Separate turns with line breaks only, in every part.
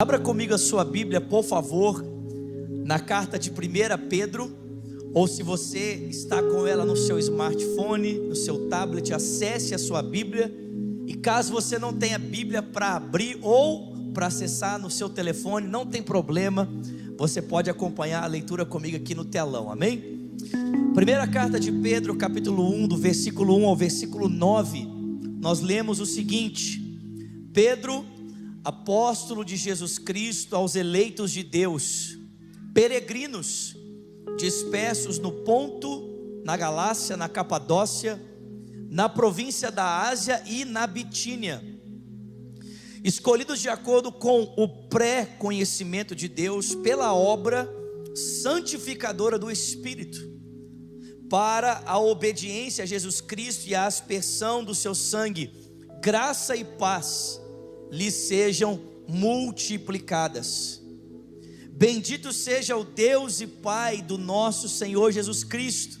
Abra comigo a sua Bíblia, por favor, na carta de 1 Pedro, ou se você está com ela no seu smartphone, no seu tablet, acesse a sua Bíblia. E caso você não tenha Bíblia para abrir ou para acessar no seu telefone, não tem problema, você pode acompanhar a leitura comigo aqui no telão, amém? Primeira carta de Pedro, capítulo 1, do versículo 1 ao versículo 9, nós lemos o seguinte: Pedro, apóstolo de Jesus Cristo, aos eleitos de Deus, peregrinos, dispersos no Ponto, na Galácia, na Capadócia, na província da Ásia e na Bitínia, escolhidos de acordo com o pré-conhecimento de Deus, pela obra santificadora do Espírito, para a obediência a Jesus Cristo e a aspersão do seu sangue, graça e paz lhes sejam multiplicadas. Bendito seja o Deus e Pai do nosso Senhor Jesus Cristo.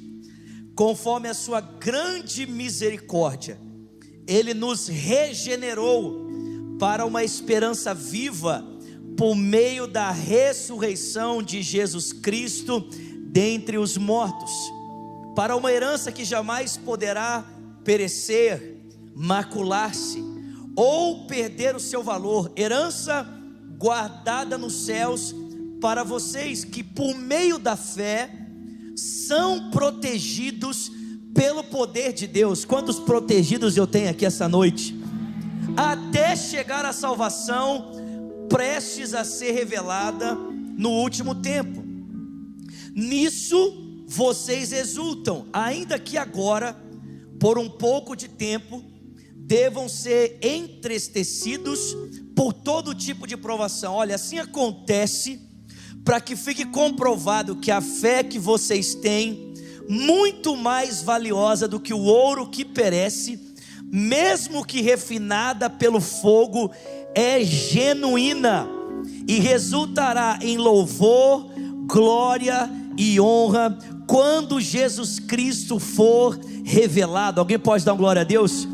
Conforme a sua grande misericórdia, Ele nos regenerou para uma esperança viva, por meio da ressurreição de Jesus Cristo dentre os mortos, para uma herança que jamais poderá perecer, macular-se ou perder o seu valor, herança guardada nos céus para vocês que por meio da fé são protegidos pelo poder de Deus. Quantos protegidos eu tenho aqui essa noite? Até chegar à salvação prestes a ser revelada no último tempo. Nisso vocês exultam, ainda que agora, por um pouco de tempo, devam ser entristecidos por todo tipo de provação. Olha, assim acontece para que fique comprovado que a fé que vocês têm, muito mais valiosa do que o ouro que perece, mesmo que refinada pelo fogo, é genuína e resultará em louvor, glória e honra quando Jesus Cristo for revelado. Alguém pode dar uma glória a Deus?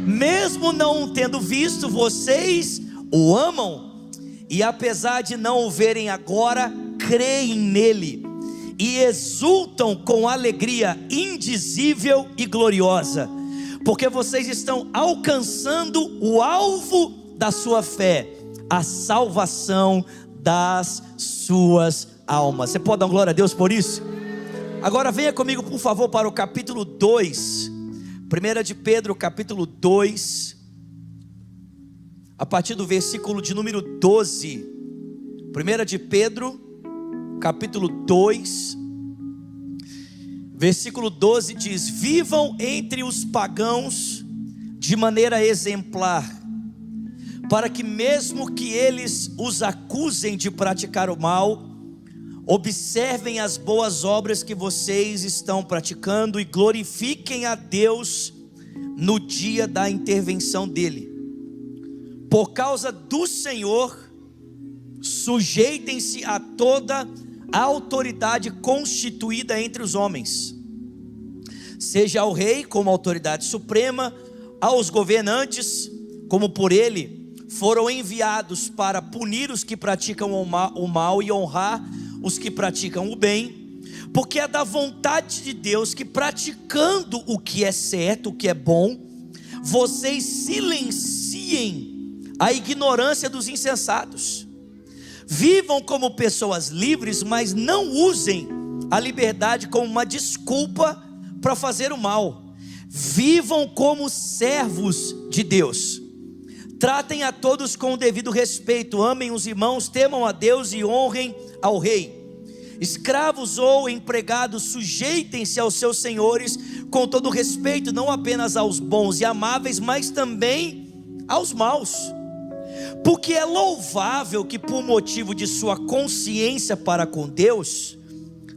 Mesmo não tendo visto, vocês o amam, e apesar de não o verem agora, creem nele e exultam com alegria indizível e gloriosa, porque vocês estão alcançando o alvo da sua fé, a salvação das suas almas. Você pode dar glória a Deus por isso? Agora venha comigo, por favor, para o capítulo 2, 1 de Pedro, capítulo 2, a partir do versículo de número 12. 1 de Pedro, capítulo 2, versículo 12 diz: vivam entre os pagãos de maneira exemplar, para que mesmo que eles os acusem de praticar o mal, observem as boas obras que vocês estão praticando e glorifiquem a Deus no dia da intervenção dele. Por causa do Senhor, sujeitem-se a toda a autoridade constituída entre os homens, seja ao rei como autoridade suprema, aos governantes como por ele foram enviados para punir os que praticam o mal e honrar os que praticam o bem, porque é da vontade de Deus que, praticando o que é certo, o que é bom, vocês silenciem a ignorância dos insensatos. Vivam como pessoas livres, mas não usem a liberdade como uma desculpa para fazer o mal. Vivam como servos de Deus. Tratem a todos com o devido respeito, amem os irmãos, temam a Deus e honrem ao rei. Escravos ou empregados, sujeitem-se aos seus senhores com todo respeito, não apenas aos bons e amáveis, mas também aos maus. Porque é louvável que, por motivo de sua consciência para com Deus,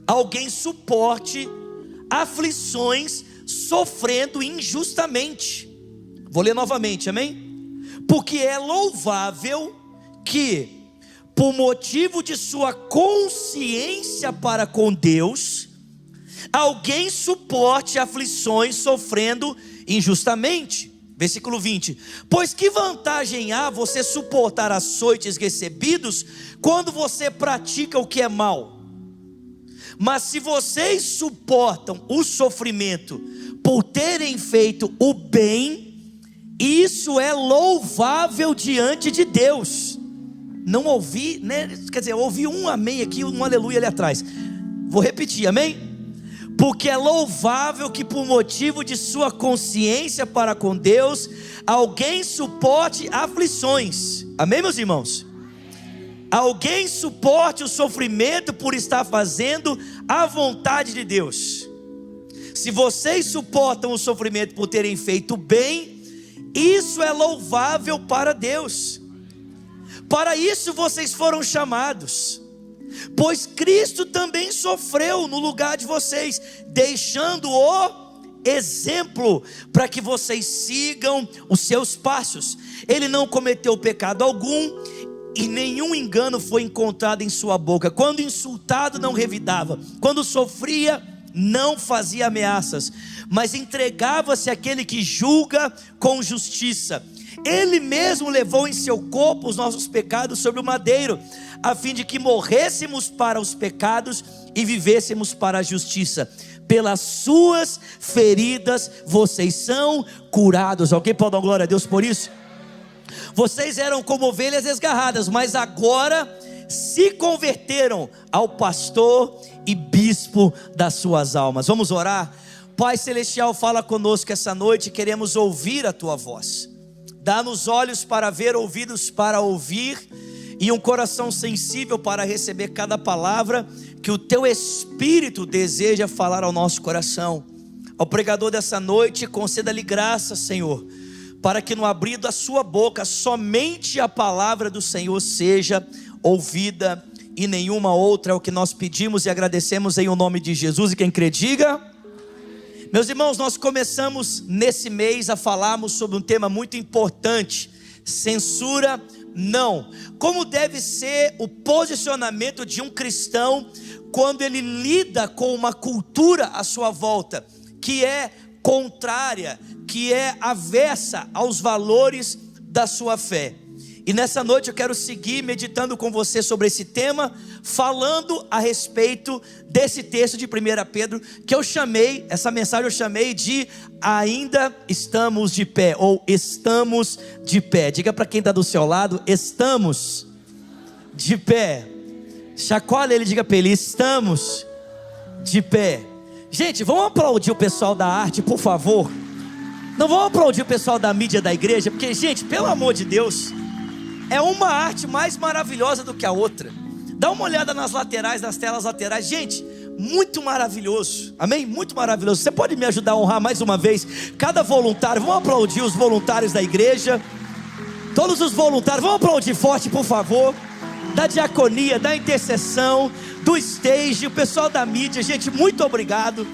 alguém suporte aflições sofrendo injustamente. Vou ler novamente, amém? Porque é louvável que, por motivo de sua consciência para com Deus, alguém suporte aflições sofrendo injustamente. Versículo 20: pois que vantagem há você suportar açoites recebidos quando você pratica o que é mal? Mas se vocês suportam o sofrimento por terem feito o bem, isso é louvável diante de Deus. Não ouvi, né? Quer dizer, eu ouvi um amém aqui, um aleluia ali atrás. Vou repetir, amém? Porque é louvável que por motivo de sua consciência para com Deus, alguém suporte aflições. Amém, meus irmãos? Alguém suporte o sofrimento por estar fazendo a vontade de Deus. Se vocês suportam o sofrimento por terem feito bem, isso é louvável para Deus. Para isso vocês foram chamados, pois Cristo também sofreu no lugar de vocês, deixando o exemplo para que vocês sigam os seus passos. Ele não cometeu pecado algum e nenhum engano foi encontrado em sua boca. Quando insultado, não revidava. Quando sofria, não fazia ameaças, mas entregava-se àquele que julga com justiça. Ele mesmo levou em seu corpo os nossos pecados sobre o madeiro, a fim de que morrêssemos para os pecados e vivêssemos para a justiça. Pelas suas feridas vocês são curados. Alguém pode dar glória a Deus por isso? Vocês eram como ovelhas desgarradas, mas agora se converteram ao pastor e bispo das suas almas. Vamos orar? Pai Celestial, fala conosco essa noite, queremos ouvir a tua voz. Dá-nos olhos para ver, ouvidos para ouvir e um coração sensível para receber cada palavra que o teu Espírito deseja falar ao nosso coração. Ao pregador dessa noite, conceda-lhe graça, Senhor, para que no abrir da sua boca somente a palavra do Senhor seja ouvida e nenhuma outra. É o que nós pedimos e agradecemos em o nome de Jesus. E quem crê, diga. Meus irmãos, nós começamos nesse mês a falarmos sobre um tema muito importante: censura não. Como deve ser o posicionamento de um cristão quando ele lida com uma cultura à sua volta que é contrária, que é avessa aos valores da sua fé. E nessa noite eu quero seguir meditando com você sobre esse tema, falando a respeito desse texto de 1 Pedro, que eu chamei, essa mensagem eu chamei de ainda estamos de pé, ou estamos de pé. Diga para quem está do seu lado, estamos de pé. Chacoalha ele, diga para ele, estamos de pé. Gente, vamos aplaudir o pessoal da arte, por favor. Não vamos aplaudir o pessoal da mídia da igreja, porque, gente, pelo amor de Deus, é uma arte mais maravilhosa do que a outra. Dá uma olhada nas laterais, nas telas laterais. Gente, muito maravilhoso. Amém? Muito maravilhoso. Você pode me ajudar a honrar mais uma vez cada voluntário? Vamos aplaudir os voluntários da igreja. Todos os voluntários, vamos aplaudir forte, por favor. Da diaconia, da intercessão, do stage, o pessoal da mídia. Gente, muito obrigado.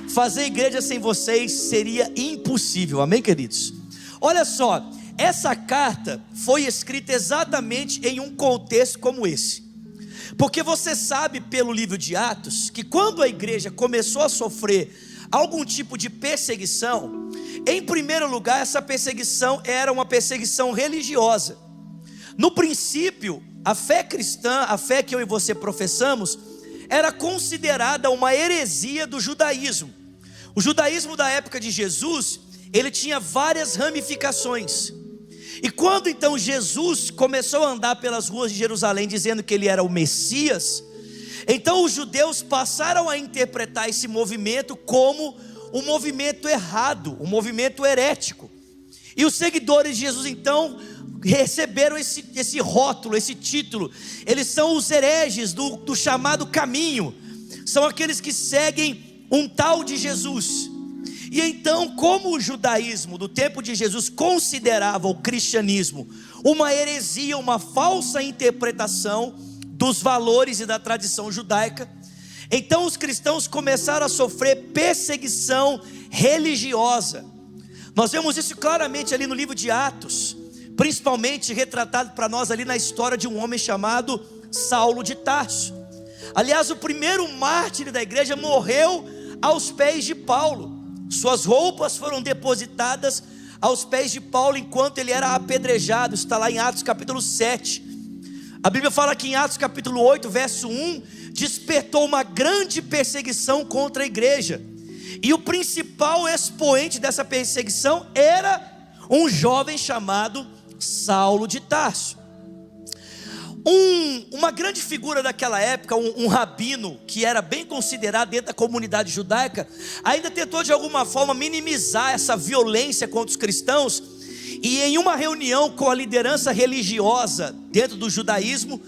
Fazer igreja sem vocês seria impossível. Amém, queridos? Olha só, essa carta foi escrita exatamente em um contexto como esse, porque você sabe pelo livro de Atos que quando a igreja começou a sofrer algum tipo de perseguição, em primeiro lugar essa perseguição era uma perseguição religiosa. No princípio, a fé cristã, a fé que eu e você professamos, era considerada uma heresia do judaísmo. O judaísmo da época de Jesus, ele tinha várias ramificações. E quando então Jesus começou a andar pelas ruas de Jerusalém dizendo que ele era o Messias, então os judeus passaram a interpretar esse movimento como um movimento errado, um movimento herético. E os seguidores de Jesus então receberam esse rótulo, esse título. Eles são os hereges do chamado caminho, são aqueles que seguem um tal de Jesus. E então, como o judaísmo do tempo de Jesus considerava o cristianismo uma heresia, uma falsa interpretação dos valores e da tradição judaica, então os cristãos começaram a sofrer perseguição religiosa. Nós vemos isso claramente ali no livro de Atos, principalmente retratado para nós ali na história de um homem chamado Saulo de Tarso. Aliás, o primeiro mártir da igreja morreu aos pés de Paulo. Suas roupas foram depositadas aos pés de Paulo enquanto ele era apedrejado. Está lá em Atos capítulo 7. A Bíblia fala que em Atos capítulo 8, verso 1, despertou uma grande perseguição contra a igreja. E o principal expoente dessa perseguição era um jovem chamado Saulo de Tarso. Uma grande figura daquela época, um rabino que era bem considerado dentro da comunidade judaica, ainda tentou de alguma forma minimizar essa violência contra os cristãos. E em uma reunião com a liderança religiosa dentro do judaísmo,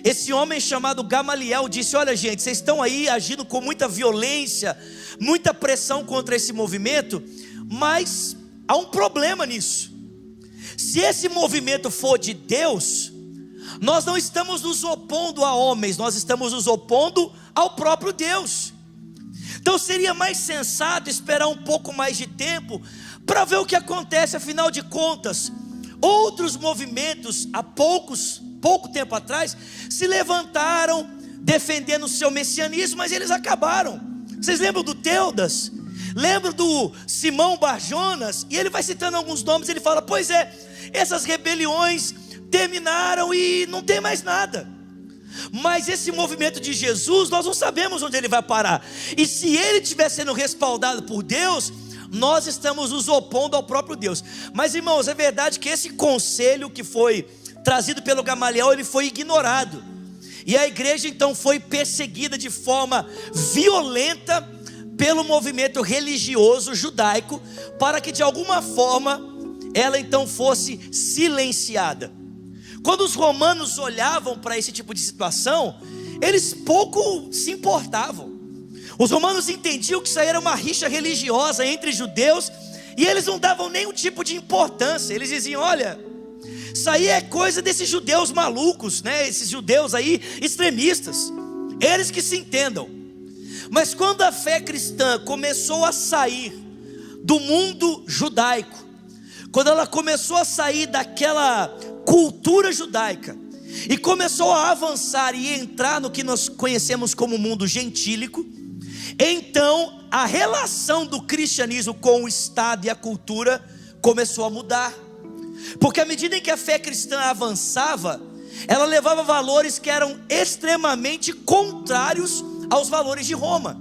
esse homem chamado Gamaliel disse: olha gente, vocês estão aí agindo com muita violência, muita pressão contra esse movimento, mas há um problema nisso. Se esse movimento for de Deus, nós não estamos nos opondo a homens, nós estamos nos opondo ao próprio Deus. Então seria mais sensato esperar um pouco mais de tempo para ver o que acontece. Afinal de contas, outros movimentos há pouco tempo atrás se levantaram defendendo o seu messianismo, mas eles acabaram. Vocês lembram do Teudas? Lembram do Simão Barjonas? E ele vai citando alguns nomes, ele fala: pois é, essas rebeliões terminaram e não tem mais nada. Mas esse movimento de Jesus, nós não sabemos onde ele vai parar. E se ele estiver sendo respaldado por Deus, nós estamos nos opondo ao próprio Deus. Mas irmãos, é verdade que esse conselho que foi trazido pelo Gamaliel, ele foi ignorado. E a igreja então foi perseguida de forma violenta pelo movimento religioso judaico, para que de alguma forma ela então fosse silenciada. Quando os romanos olhavam para esse tipo de situação, eles pouco se importavam. Os romanos entendiam que isso aí era uma rixa religiosa entre judeus, e eles não davam nenhum tipo de importância. Eles diziam: olha, isso aí é coisa desses judeus malucos, né? Esses judeus aí extremistas, eles que se entendam. Mas quando a fé cristã começou a sair do mundo judaico, quando ela começou a sair daquela cultura judaica e começou a avançar e entrar no que nós conhecemos como mundo gentílico, então a relação do cristianismo com o Estado e a cultura começou a mudar. Porque à medida em que a fé cristã avançava, ela levava valores que eram extremamente contrários aos valores de Roma.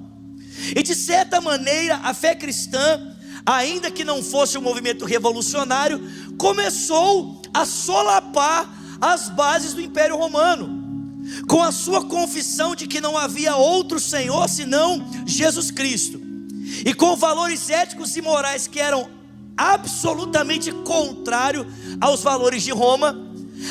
E de certa maneira a fé cristã, ainda que não fosse um movimento revolucionário, começou a solapar as bases do Império Romano, com a sua confissão de que não havia outro Senhor senão Jesus Cristo, e com valores éticos e morais que eram absolutamente contrários aos valores de Roma.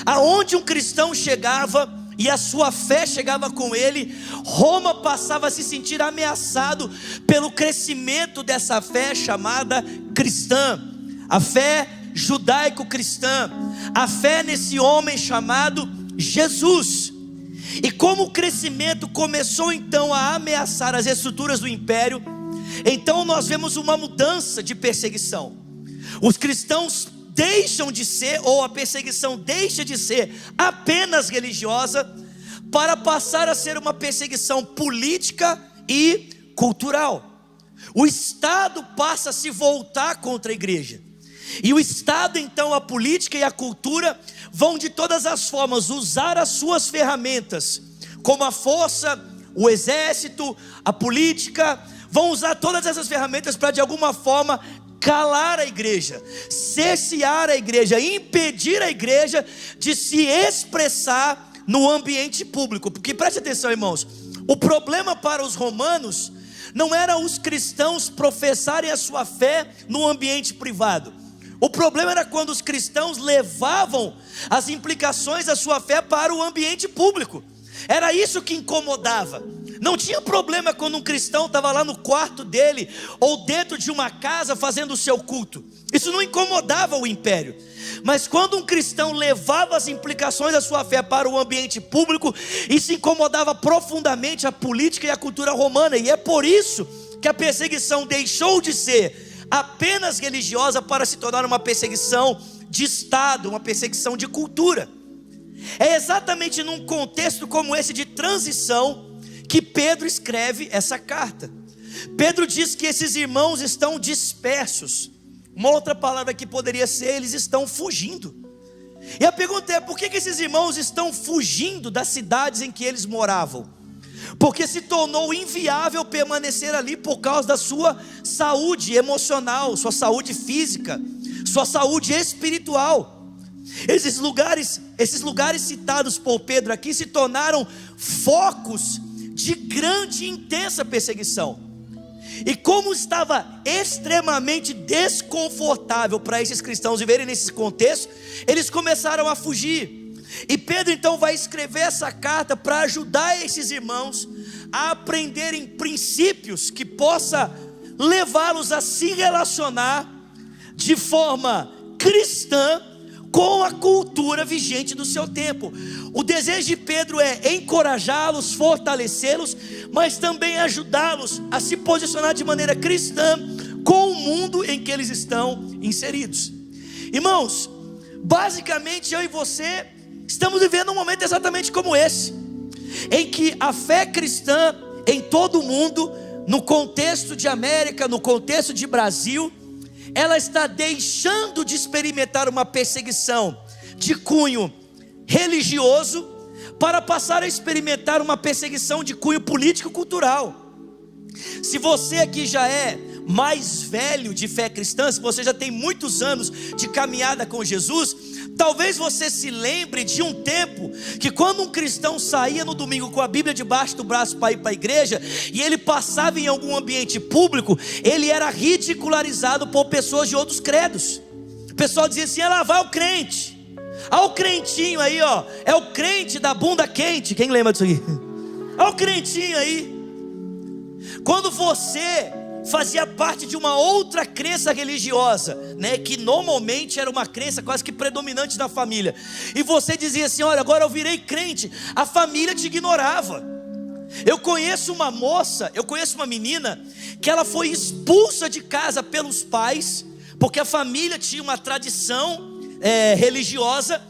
Aonde um cristão chegava e a sua fé chegava com ele, Roma passava a se sentir ameaçado pelo crescimento dessa fé chamada cristã, a fé judaico-cristã, a fé nesse homem chamado Jesus. E como o crescimento começou então a ameaçar as estruturas do império, então nós vemos uma mudança de perseguição. Os cristãos deixam de ser, ou a perseguição deixa de ser apenas religiosa, para passar a ser uma perseguição política e cultural. O Estado passa a se voltar contra a igreja, e o Estado então, a política e a cultura vão de todas as formas usar as suas ferramentas, como a força, o exército, a política, vão usar todas essas ferramentas para de alguma forma calar a igreja, cercear a igreja, impedir a igreja de se expressar no ambiente público. Porque preste atenção, irmãos, o problema para os romanos não era os cristãos professarem a sua fé no ambiente privado. O problema era quando os cristãos levavam as implicações da sua fé para o ambiente público. Era isso que incomodava. Não tinha problema quando um cristão estava lá no quarto dele, ou dentro de uma casa fazendo o seu culto. Isso não incomodava o império. Mas quando um cristão levava as implicações da sua fé para o ambiente público, isso incomodava profundamente a política e a cultura romana. E é por isso que a perseguição deixou de ser apenas religiosa para se tornar uma perseguição de Estado, uma perseguição de cultura. É exatamente num contexto como esse de transição que Pedro escreve essa carta. Pedro diz que esses irmãos estão dispersos. Uma outra palavra que poderia ser: eles estão fugindo. E a pergunta é: por que esses irmãos estão fugindo das cidades em que eles moravam? Porque se tornou inviável permanecer ali por causa da sua saúde emocional, sua saúde física, sua saúde espiritual. Esses lugares citados por Pedro aqui se tornaram focos de grande e intensa perseguição. E como estava extremamente desconfortável para esses cristãos viverem nesse contexto, eles começaram a fugir. E Pedro então vai escrever essa carta para ajudar esses irmãos a aprenderem princípios que possa levá-los a se relacionar de forma cristã com a cultura vigente do seu tempo. O desejo de Pedro é encorajá-los, fortalecê-los, mas também ajudá-los a se posicionar de maneira cristã com o mundo em que eles estão inseridos. Irmãos, basicamente eu e você estamos vivendo um momento exatamente como esse, em que a fé cristã em todo o mundo, no contexto de América, no contexto de Brasil, ela está deixando de experimentar uma perseguição de cunho religioso para passar a experimentar uma perseguição de cunho político-cultural. Se você aqui já é mais velho de fé cristã, se você já tem muitos anos de caminhada com Jesus, talvez você se lembre de um tempo que quando um cristão saía no domingo com a Bíblia debaixo do braço para ir para a igreja, e ele passava em algum ambiente público, ele era ridicularizado por pessoas de outros credos. O pessoal dizia assim: lá vai o crente, olha o crentinho aí, ó, é o crente da bunda quente. Quem lembra disso aqui? Olha o crentinho aí. Quando você fazia parte de uma outra crença religiosa, né, que normalmente era uma crença quase que predominante na família, e você dizia assim: olha, agora eu virei crente, a família te ignorava. Eu conheço uma menina que ela foi expulsa de casa pelos pais, porque a família tinha uma tradição religiosa.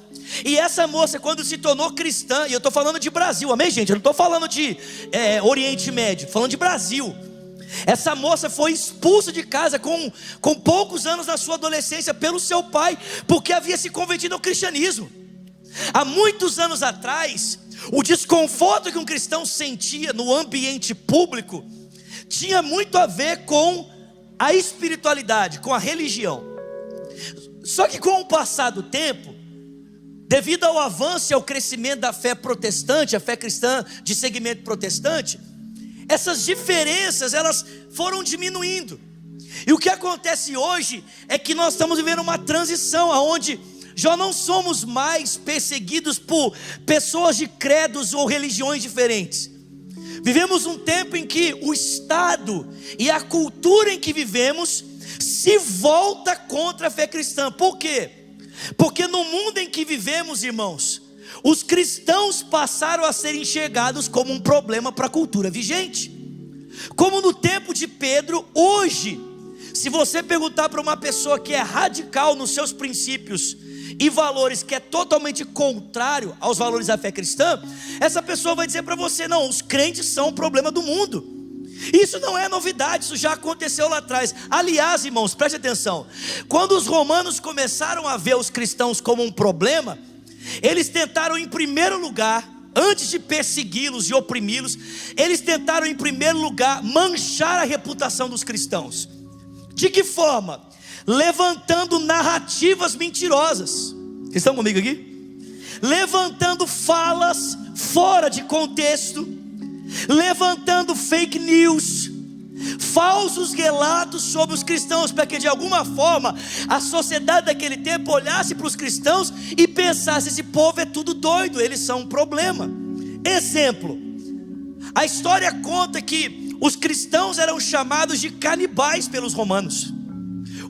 E essa moça, quando se tornou cristã, e eu estou falando de Brasil, amém, gente? Eu não estou falando de Oriente Médio, estou falando de Brasil. Essa moça foi expulsa de casa com poucos anos na sua adolescência pelo seu pai, porque havia se convertido ao cristianismo. Há muitos anos atrás, o desconforto que um cristão sentia no ambiente público tinha muito a ver com a espiritualidade, com a religião. Só que com o passar do tempo, devido ao avanço e ao crescimento da fé protestante, a fé cristã de segmento protestante, essas diferenças elas foram diminuindo. E o que acontece hoje é que nós estamos vivendo uma transição, onde já não somos mais perseguidos por pessoas de credos ou religiões diferentes. Vivemos um tempo em que o Estado e a cultura em que vivemos se volta contra a fé cristã. Por quê? Porque no mundo em que vivemos, irmãos, os cristãos passaram a ser enxergados como um problema para a cultura vigente. Como no tempo de Pedro, hoje, se você perguntar para uma pessoa que é radical nos seus princípios e valores, que é totalmente contrário aos valores da fé cristã, essa pessoa vai dizer para você: não, os crentes são um problema do mundo. Isso não é novidade, isso já aconteceu lá atrás. Aliás, irmãos, preste atenção, quando os romanos começaram a ver os cristãos como um problema, eles tentaram em primeiro lugar, antes de persegui-los e oprimi-los, eles tentaram em primeiro lugar manchar a reputação dos cristãos. De que forma? Levantando narrativas mentirosas. Vocês estão comigo aqui? Levantando falas fora de contexto, levantando fake news, falsos relatos sobre os cristãos, para que de alguma forma a sociedade daquele tempo olhasse para os cristãos e pensasse: esse povo é tudo doido, eles são um problema. Exemplo, a história conta que os cristãos eram chamados de canibais pelos romanos.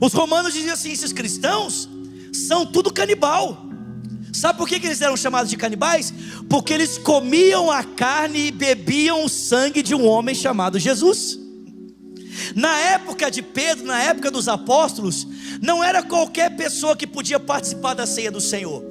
Os romanos diziam assim: esses cristãos são tudo canibal. Sabe por que eles eram chamados de canibais? Porque eles comiam a carne e bebiam o sangue de um homem chamado Jesus. Na época de Pedro, na época dos apóstolos, não era qualquer pessoa que podia participar da ceia do Senhor.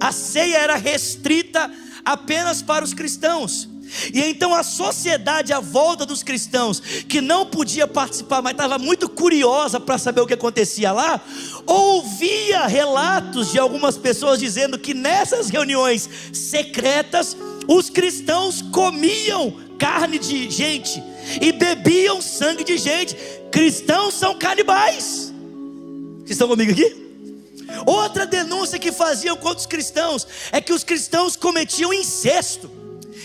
A ceia era restrita apenas para os cristãos. E então a sociedade à volta dos cristãos, que não podia participar, mas estava muito curiosa para saber o que acontecia lá, ouvia relatos de algumas pessoas dizendo que nessas reuniões secretas, os cristãos comiam carne de gente e bebiam sangue de gente. Cristãos são canibais. Vocês estão comigo aqui? Outra denúncia que faziam contra os cristãos é que os cristãos cometiam incesto.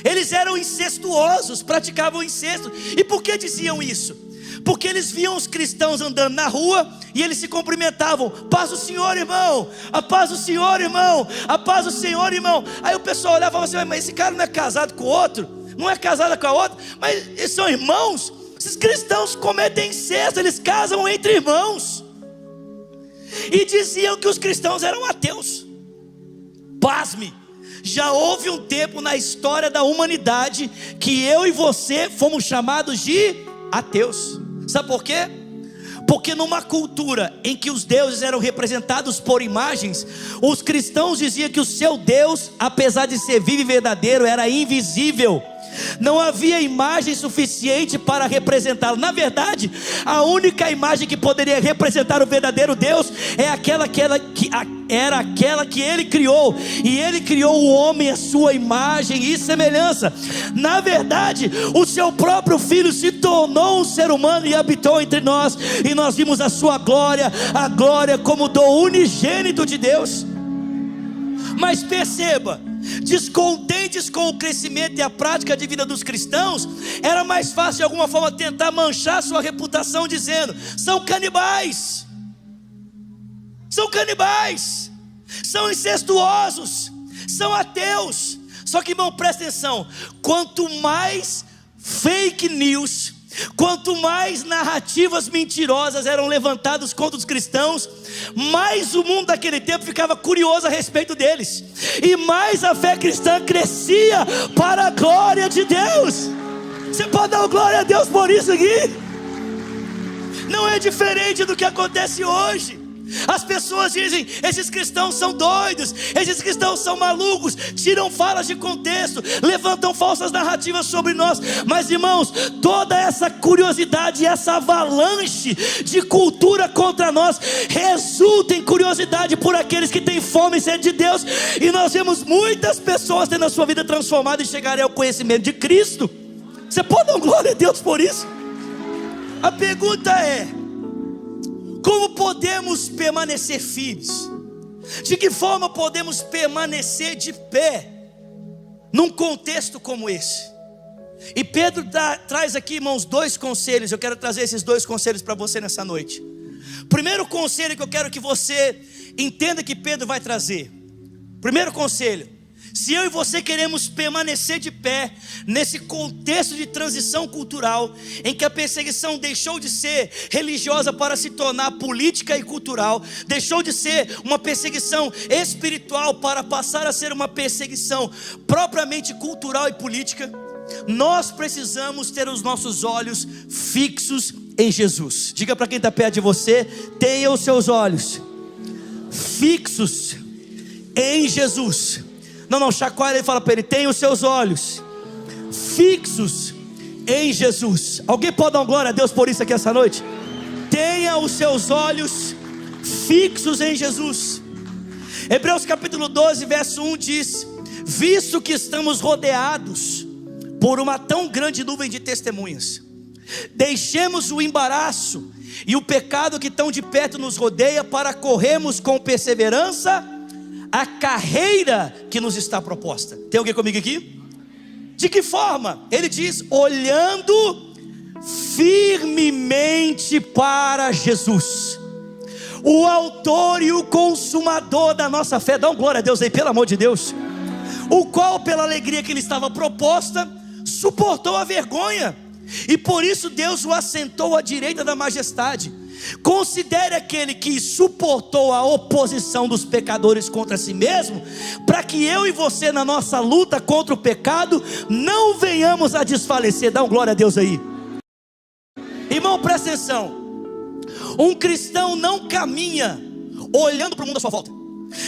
Eles eram incestuosos, praticavam incesto. E por que diziam isso? Porque eles viam os cristãos andando na rua e eles se cumprimentavam: paz do Senhor, irmão, a paz do Senhor, irmão, a paz do Senhor, irmão. Aí o pessoal olhava e falava assim: mas esse cara não é casado com o outro, não é casado com a outra, mas eles são irmãos. Esses cristãos cometem incesto, eles casam entre irmãos. E diziam que os cristãos eram ateus. Pasme, já houve um tempo na história da humanidade que eu e você fomos chamados de ateus. Sabe por quê? Porque numa cultura em que os deuses eram representados por imagens, os cristãos diziam que o seu Deus, apesar de ser vivo e verdadeiro, era invisível. Não havia imagem suficiente para representá-lo. Na verdade, a única imagem que poderia representar o verdadeiro Deus é aquela que Ele criou. E Ele criou o homem à sua imagem e semelhança. Na verdade, o seu próprio Filho se tornou um ser humano e habitou entre nós. E nós vimos a sua glória, a glória como do unigênito de Deus. Mas perceba, descontentes com o crescimento e a prática de vida dos cristãos, era mais fácil de alguma forma tentar manchar sua reputação dizendo: são canibais, são incestuosos, são ateus. Só que, irmão, presta atenção: quanto mais fake news, quanto mais narrativas mentirosas eram levantadas contra os cristãos, mais o mundo daquele tempo ficava curioso a respeito deles, e mais a fé cristã crescia para a glória de Deus. Você pode dar glória a Deus por isso aqui? Não é diferente do que acontece hoje. As pessoas dizem: esses cristãos são doidos, esses cristãos são malucos, tiram falas de contexto, levantam falsas narrativas sobre nós. Mas, irmãos, toda essa curiosidade, essa avalanche de cultura contra nós, resulta em curiosidade por aqueles que têm fome e sede de Deus. E nós vemos muitas pessoas tendo a sua vida transformada e chegarem ao conhecimento de Cristo. Você pode dar glória a Deus por isso? A pergunta é: como podemos permanecer firmes? De que forma podemos permanecer de pé num contexto como esse? E Pedro traz aqui, irmãos, 2 conselhos. Eu quero trazer esses 2 conselhos para você nessa noite. Primeiro conselho que eu quero que você entenda que Pedro vai trazer. Primeiro conselho: se eu e você queremos permanecer de pé nesse contexto de transição cultural, em que a perseguição deixou de ser religiosa para se tornar política e cultural, deixou de ser uma perseguição espiritual para passar a ser uma perseguição propriamente cultural e política, nós precisamos ter os nossos olhos fixos em Jesus. Diga para quem está perto de você: tenha os seus olhos fixos em Jesus. Não, chacoalha e fala para ele: tenha os seus olhos fixos em Jesus. Alguém pode dar uma glória a Deus por isso aqui essa noite? Tenha os seus olhos fixos em Jesus. Hebreus capítulo 12, verso 1 diz: visto que estamos rodeados por uma tão grande nuvem de testemunhas, deixemos o embaraço e o pecado que tão de perto nos rodeia, para corrermos com perseverança a carreira que nos está proposta. Tem alguém comigo aqui? De que forma? Ele diz: olhando firmemente para Jesus, o autor e o consumador da nossa fé. Dá uma glória a Deus aí, pelo amor de Deus. O qual, pela alegria que lhe estava proposta, suportou a vergonha, e por isso Deus o assentou à direita da majestade. Considere aquele que suportou a oposição dos pecadores contra si mesmo, para que eu e você, na nossa luta contra o pecado, não venhamos a desfalecer. Dá um glória a Deus aí. Irmão, presta atenção: um cristão não caminha olhando para o mundo à sua volta.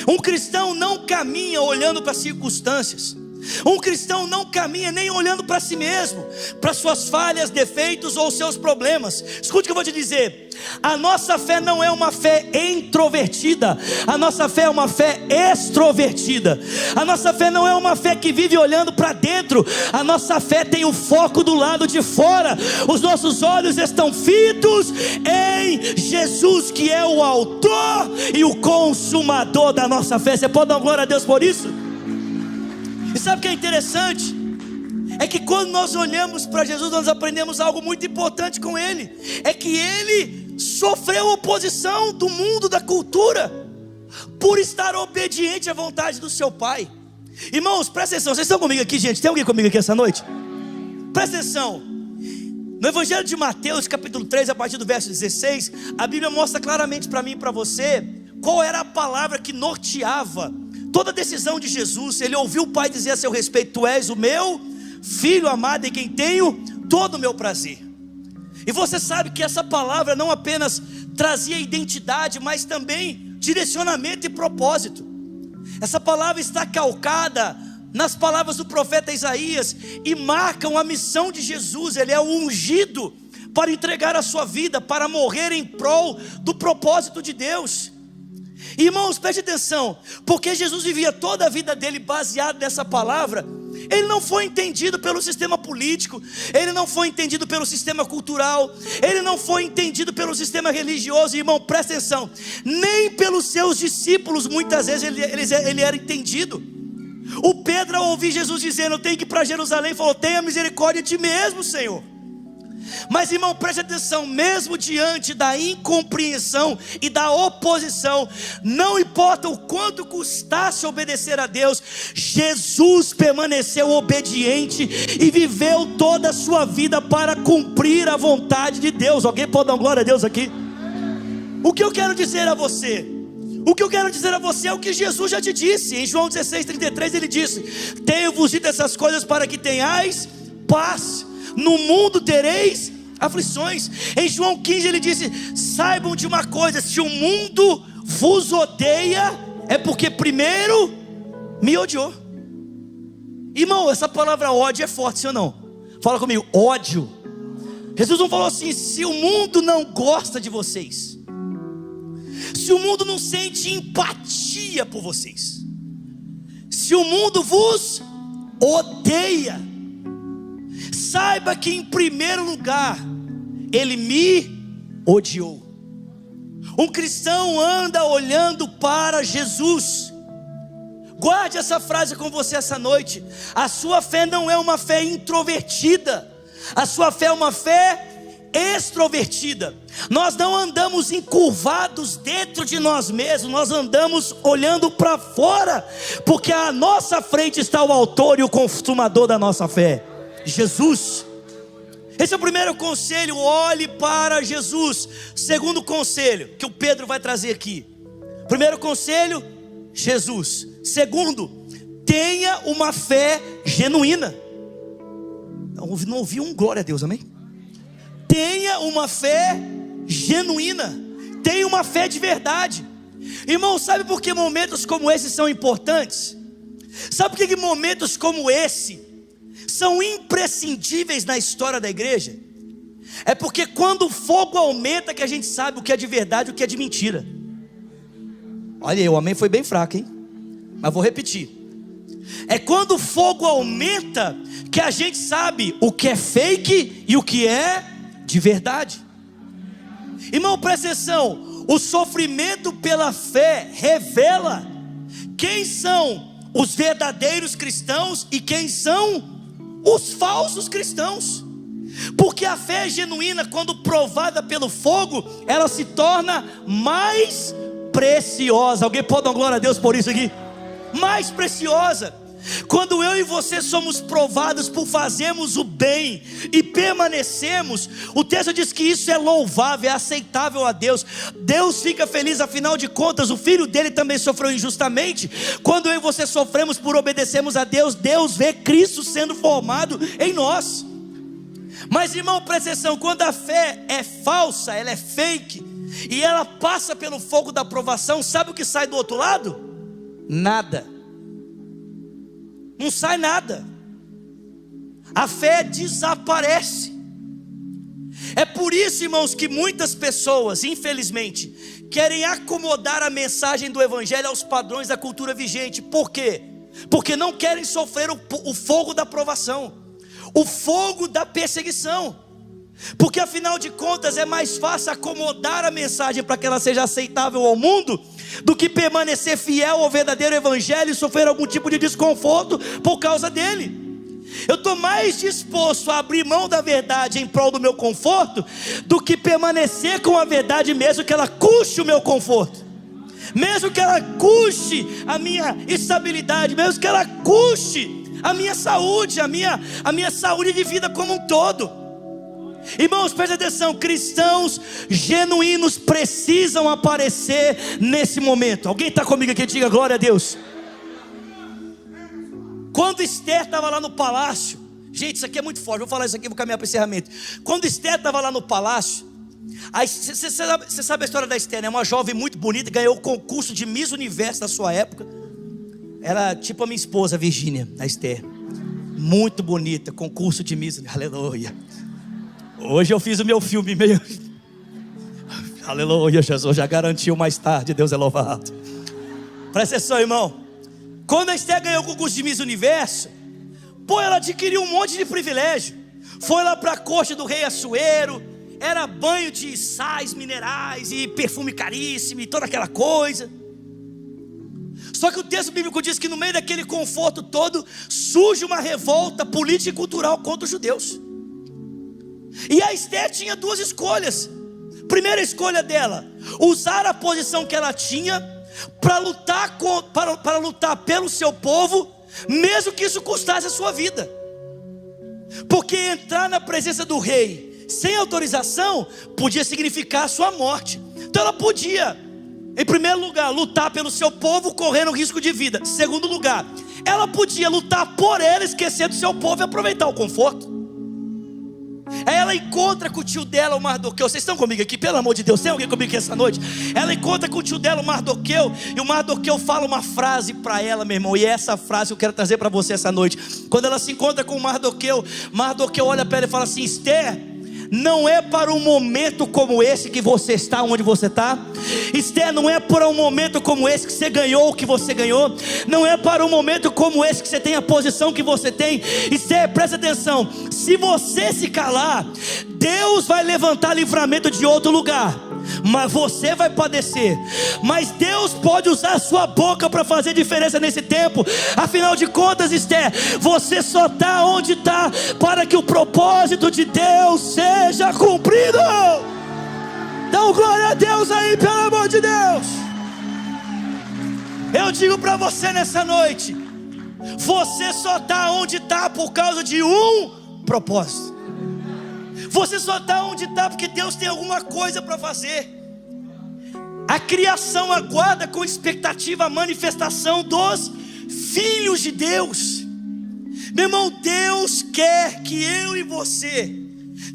Um cristão não caminha olhando para as circunstâncias. Um cristão não caminha nem olhando para si mesmo, para suas falhas, defeitos ou seus problemas. Escute o que eu vou te dizer: a nossa fé não é uma fé introvertida, a nossa fé é uma fé extrovertida. A nossa fé não é uma fé que vive olhando para dentro, a nossa fé tem o foco do lado de fora. Os nossos olhos estão fitos em Jesus, que é o autor e o consumador da nossa fé. Você pode dar glória a Deus por isso? E sabe o que é interessante? É que quando nós olhamos para Jesus, nós aprendemos algo muito importante com Ele. É que Ele sofreu oposição do mundo, da cultura, por estar obediente à vontade do seu Pai. Irmãos, presta atenção, vocês estão comigo aqui, gente? Tem alguém comigo aqui essa noite? Presta atenção. No Evangelho de Mateus, capítulo 3, a partir do verso 16, a Bíblia mostra claramente para mim e para você qual era a palavra que norteava toda a decisão de Jesus. Ele ouviu o Pai dizer a seu respeito: tu és o meu Filho amado em quem tenho todo o meu prazer. E você sabe que essa palavra não apenas trazia identidade, mas também direcionamento e propósito. Essa palavra está calcada nas palavras do profeta Isaías e marcam a missão de Jesus. Ele é o ungido para entregar a sua vida, para morrer em prol do propósito de Deus. Irmãos, preste atenção, porque Jesus vivia toda a vida dele baseado nessa palavra. Ele não foi entendido pelo sistema político, ele não foi entendido pelo sistema cultural, ele não foi entendido pelo sistema religioso. Irmão, presta atenção, nem pelos seus discípulos muitas vezes ele era entendido. O Pedro, ao ouvir Jesus dizendo: eu tenho que ir para Jerusalém, falou: tenha misericórdia de ti mesmo, Senhor. Mas, irmão, preste atenção, mesmo diante da incompreensão e da oposição, não importa o quanto custasse obedecer a Deus, Jesus permaneceu obediente e viveu toda a sua vida para cumprir a vontade de Deus. Alguém pode dar glória a Deus aqui? O que eu quero dizer a você? O que eu quero dizer a você é o que Jesus já te disse. Em João 16:33 ele disse: tenho-vos dito essas coisas para que tenhais paz. No mundo tereis aflições. Em João 15 ele disse: saibam de uma coisa, se o mundo vos odeia, é porque primeiro me odiou. Irmão, essa palavra ódio é forte, sim ou não? Fala comigo, ódio. Jesus não falou assim: se o mundo não gosta de vocês, se o mundo não sente empatia por vocês, se o mundo vos odeia, saiba que em primeiro lugar ele me odiou. Um cristão anda olhando para Jesus. Guarde essa frase com você essa noite. A sua fé não é uma fé introvertida, a sua fé é uma fé extrovertida. Nós não andamos encurvados dentro de nós mesmos, nós andamos olhando para fora, porque à nossa frente está o autor e o consumador da nossa fé, Jesus. Esse é o primeiro conselho: olhe para Jesus. Segundo conselho que o Pedro vai trazer aqui. Primeiro conselho, Jesus. Segundo, tenha uma fé genuína. Não ouvi um glória a Deus, amém? Tenha uma fé genuína, tenha uma fé de verdade. Irmão, sabe por que momentos como esses são importantes? Sabe por que momentos como esse são imprescindíveis na história da igreja? É porque quando o fogo aumenta que a gente sabe o que é de verdade e o que é de mentira. Olha aí, o amém foi bem fraco, hein? Mas vou repetir. É quando o fogo aumenta que a gente sabe o que é fake e o que é de verdade. Irmão, presta atenção, o sofrimento pela fé revela quem são os verdadeiros cristãos e quem são os falsos cristãos. Porque a fé genuína, quando provada pelo fogo, ela se torna mais preciosa. Alguém pode dar glória a Deus por isso aqui? Mais preciosa. Quando eu e você somos provados por fazermos o bem e permanecemos, o texto diz que isso é louvável, é aceitável a Deus. Deus fica feliz, afinal de contas o filho dele também sofreu injustamente. Quando eu e você sofremos por obedecermos a Deus, Deus vê Cristo sendo formado em nós. Mas, irmão, presta atenção, quando a fé é falsa, ela é fake, e ela passa pelo fogo da provação, sabe o que sai do outro lado? Nada. não sai nada. A fé desaparece. É por isso, irmãos, que muitas pessoas, infelizmente, querem acomodar a mensagem do Evangelho aos padrões da cultura vigente. Por quê? Porque não querem sofrer o fogo da provação, o fogo da perseguição. Porque afinal de contas é mais fácil acomodar a mensagem para que ela seja aceitável ao mundo, do que permanecer fiel ao verdadeiro Evangelho e sofrer algum tipo de desconforto por causa dele. Eu estou mais disposto a abrir mão da verdade em prol do meu conforto, do que permanecer com a verdade mesmo que ela custe o meu conforto, mesmo que ela custe a minha estabilidade, mesmo que ela custe a minha saúde, a minha saúde de vida como um todo. Irmãos, preste atenção, cristãos genuínos precisam aparecer nesse momento. Alguém está comigo aqui? Diga glória a Deus. Quando Esther estava lá no palácio, gente, isso aqui é muito forte, vou falar isso aqui, vou caminhar para o encerramento. Quando Esther estava lá no palácio, você sabe a história da Esther, né? Uma jovem muito bonita, ganhou o concurso de Miss Universo da sua época. Era tipo a minha esposa, Virgínia, a Esther. Muito bonita, concurso de Miss, aleluia. Hoje eu fiz o meu filme meio... Aleluia, Jesus já garantiu mais tarde, Deus é louvado. Presta atenção, irmão. Quando a Esther ganhou o concurso de Miss Universo, ela adquiriu um monte de privilégio. Foi lá para a corte do rei Assuero, era banho de sais minerais e perfume caríssimo e toda aquela coisa. Só que o texto bíblico diz que no meio daquele conforto todo, surge uma revolta política e cultural contra os judeus. E a Esther tinha duas escolhas. Primeira escolha dela, usar a posição que ela tinha para lutar pelo seu povo, mesmo que isso custasse a sua vida. Porque entrar na presença do rei sem autorização podia significar a sua morte. Então ela podia, em primeiro lugar, lutar pelo seu povo, correndo risco de vida. Segundo lugar, ela podia lutar por ele, esquecendo o seu povo e aproveitar o conforto. Aí ela encontra com o tio dela, o Mardoqueu. Vocês estão comigo aqui? Pelo amor de Deus, tem alguém comigo aqui essa noite? Ela encontra com o tio dela, o Mardoqueu, e o Mardoqueu fala uma frase para ela, meu irmão. E é essa frase que eu quero trazer para você essa noite. Quando ela se encontra com o Mardoqueu, Mardoqueu olha para ela e fala assim: Esther, não é para um momento como esse que você está onde você está. Esther, não é para um momento como esse que você ganhou o que você ganhou. Não é para um momento como esse que você tem a posição que você tem. Esther, presta atenção, se você se calar, Deus vai levantar livramento de outro lugar, mas você vai padecer. Mas Deus pode usar a sua boca para fazer diferença nesse tempo. Afinal de contas, Esther, você só está onde está para que o propósito de Deus seja cumprido. Então glória a Deus aí, pelo amor de Deus. Eu digo para você nessa noite, você só está onde está por causa de um propósito. Você só está onde está porque Deus tem alguma coisa para fazer. A criação aguarda com expectativa a manifestação dos filhos de Deus. Meu irmão, Deus quer que eu e você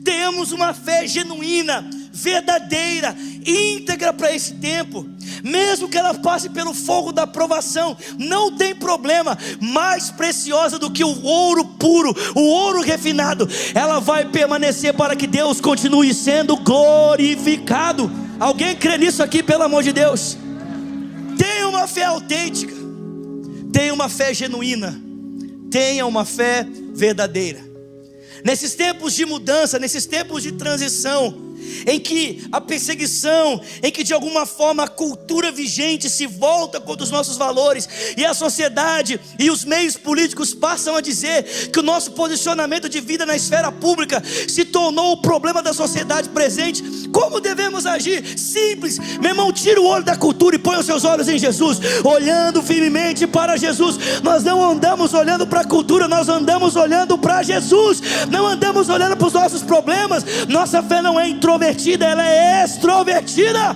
tenhamos uma fé genuína, verdadeira, íntegra para esse tempo. Mesmo que ela passe pelo fogo da provação, não tem problema. Mais preciosa do que o ouro puro, o ouro refinado, ela vai permanecer para que Deus continue sendo glorificado. Alguém crê nisso aqui, pelo amor de Deus? Tenha uma fé autêntica, tenha uma fé genuína, tenha uma fé verdadeira. Nesses tempos de mudança, nesses tempos de transição, em que a perseguição, em que de alguma forma a cultura vigente se volta contra os nossos valores, e a sociedade e os meios políticos passam a dizer que o nosso posicionamento de vida na esfera pública se tornou o problema da sociedade presente, como devemos agir? Simples, meu irmão, tira o olho da cultura e põe os seus olhos em Jesus, olhando firmemente para Jesus. Nós não andamos olhando para a cultura, nós andamos olhando para Jesus, não andamos olhando para os nossos problemas. Nossa fé não é introvertida, ela é extrovertida.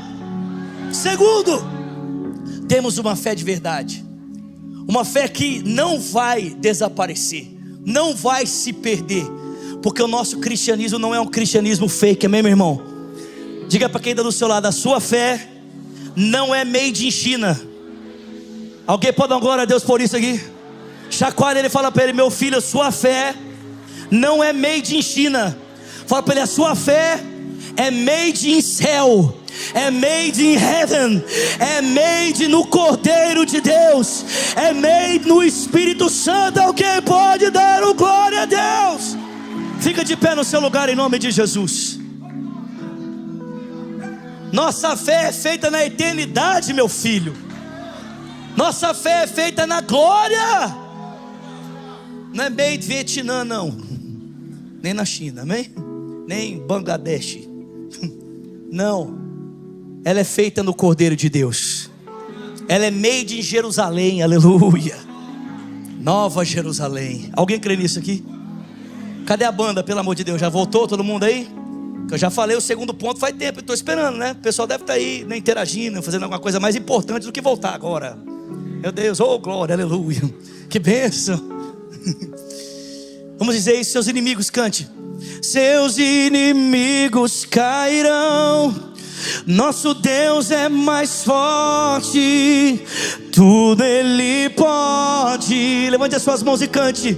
Segundo, temos uma fé de verdade, uma fé que não vai desaparecer, não vai se perder, porque o nosso cristianismo não é um cristianismo fake, amém, meu irmão? Diga para quem está do seu lado: a sua fé não é made in China. Alguém pode dar uma glória a Deus por isso aqui? Chacoalha ele, fala para ele: meu filho, a sua fé não é made in China. Fala para ele: a sua fé é made in céu, é made in heaven, é made no Cordeiro de Deus, é made no Espírito Santo. Alguém pode dar o glória a Deus? Fica de pé no seu lugar em nome de Jesus. Nossa fé é feita na eternidade, meu filho. Nossa fé é feita na glória. Não é made Vietnã, não, nem na China, amém? Nem Bangladesh. Não, ela é feita no Cordeiro de Deus. Ela é made em Jerusalém, aleluia. Nova Jerusalém. Alguém crê nisso aqui? Cadê a banda, pelo amor de Deus? Já voltou todo mundo aí? Que eu já falei o segundo ponto faz tempo, eu estou esperando, né? O pessoal deve estar aí, né, interagindo, fazendo alguma coisa mais importante do que voltar agora. Meu Deus, oh glória, aleluia. Que bênção. Vamos dizer isso, seus inimigos, cante. Seus inimigos cairão, nosso Deus é mais forte, tudo Ele pode. Levante as suas mãos e cante.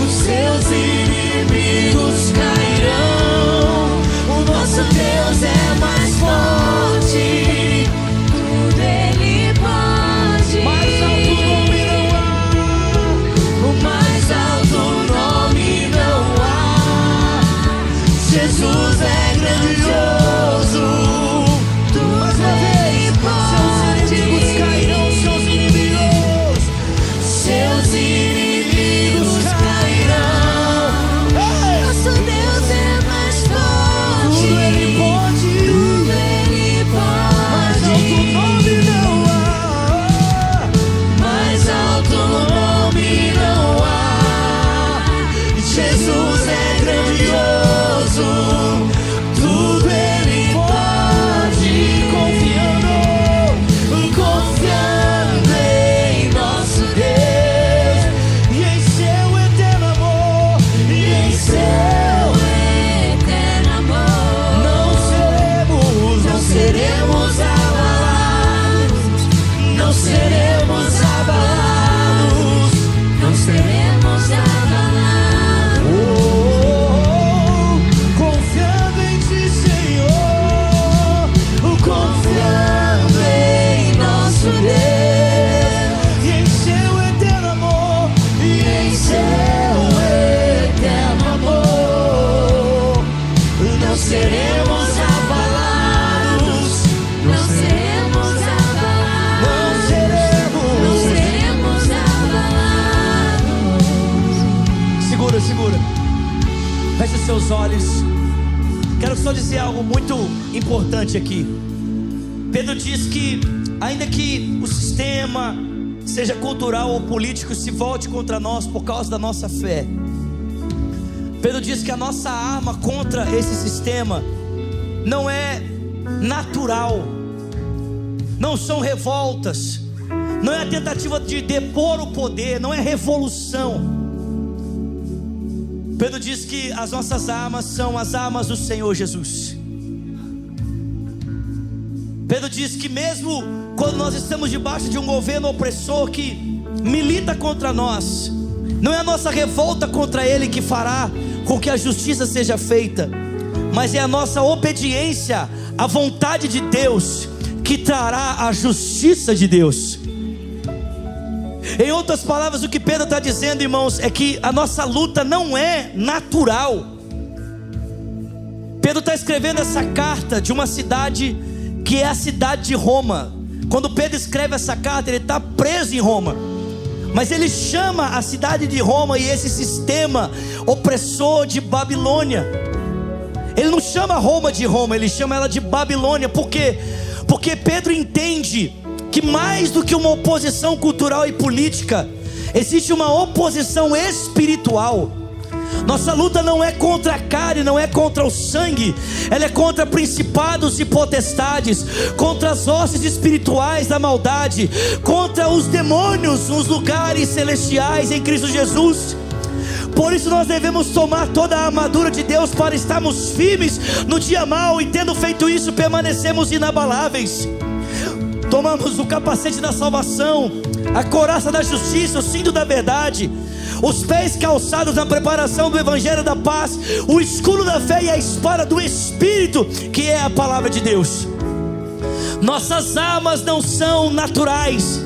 Os seus inimigos cairão, o nosso Deus é mais forte, tudo Ele pode.
Mais alto nome não há,
O mais alto nome não há. Jesus é grandioso, tudo Ele pode.
seus inimigos cairão, seus inimigos.
Seus inimigos cairão, nosso Deus é mais forte,
Tudo Ele pode.
tudo Ele
Mais alto
pode.
nome não há.
Mais alto nome não há. Jesus é grandioso, tudo Ele pode. Confiando em nosso Deus
E em seu eterno amor,
e em seu eterno amor,
não
seremos abalados, não seremos abalados, não seremos abalados.
Confiando em ti, Senhor.
Confiando em nosso Deus
E em seu eterno amor,
e em seu eterno amor, não seremos abalados, não seremos abalados, não seremos abalados.
Segura. Feche os seus olhos. Quero só dizer algo muito importante aqui. Pedro diz que, ainda que o sistema, seja cultural ou político, se volte contra nós por causa da nossa fé, Pedro diz que a nossa arma contra esse sistema não é natural, não são revoltas, não é a tentativa de depor o poder, não é revolução. Pedro diz que as nossas armas são as armas do Senhor Jesus. Pedro diz que mesmo quando nós estamos debaixo de um governo opressor que milita contra nós, não é a nossa revolta contra ele que fará com que a justiça seja feita, mas é a nossa obediência à vontade de Deus que trará a justiça de Deus. Em outras palavras, o que Pedro está dizendo, irmãos, é que a nossa luta não é natural. Pedro está escrevendo essa carta de uma cidade que é a cidade de Roma. Quando Pedro escreve essa carta, ele está preso em Roma, mas ele chama a cidade de Roma e esse sistema opressor de Babilônia. Ele não chama Roma de Roma, ele chama ela de Babilônia. Por quê? Porque Pedro entende que mais do que uma oposição cultural e política, existe uma oposição espiritual. Nossa luta não é contra a carne, não é contra o sangue, ela é contra principados e potestades, contra as hostes espirituais da maldade, contra os demônios nos lugares celestiais em Cristo Jesus. Por isso nós devemos tomar toda a armadura de Deus para estarmos firmes no dia mau, e tendo feito isso, permanecemos inabaláveis. Tomamos o capacete da salvação, a couraça da justiça, o cinto da verdade, os pés calçados na preparação do evangelho da paz, o escudo da fé e a espada do Espírito, que é a palavra de Deus. Nossas armas não são naturais,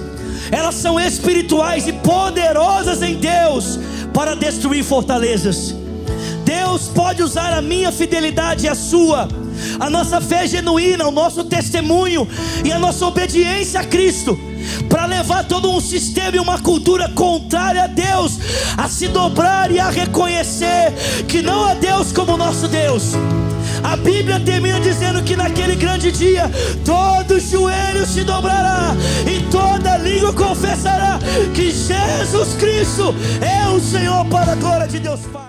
elas são espirituais e poderosas em Deus para destruir fortalezas. Deus pode usar a minha fidelidade e a sua, a nossa fé genuína, o nosso testemunho e a nossa obediência a Cristo, para levar todo um sistema e uma cultura contrária a Deus a se dobrar e a reconhecer que não há Deus como nosso Deus. A Bíblia termina dizendo que naquele grande dia todo joelho se dobrará e toda língua confessará que Jesus Cristo é o Senhor, para a glória de Deus Pai.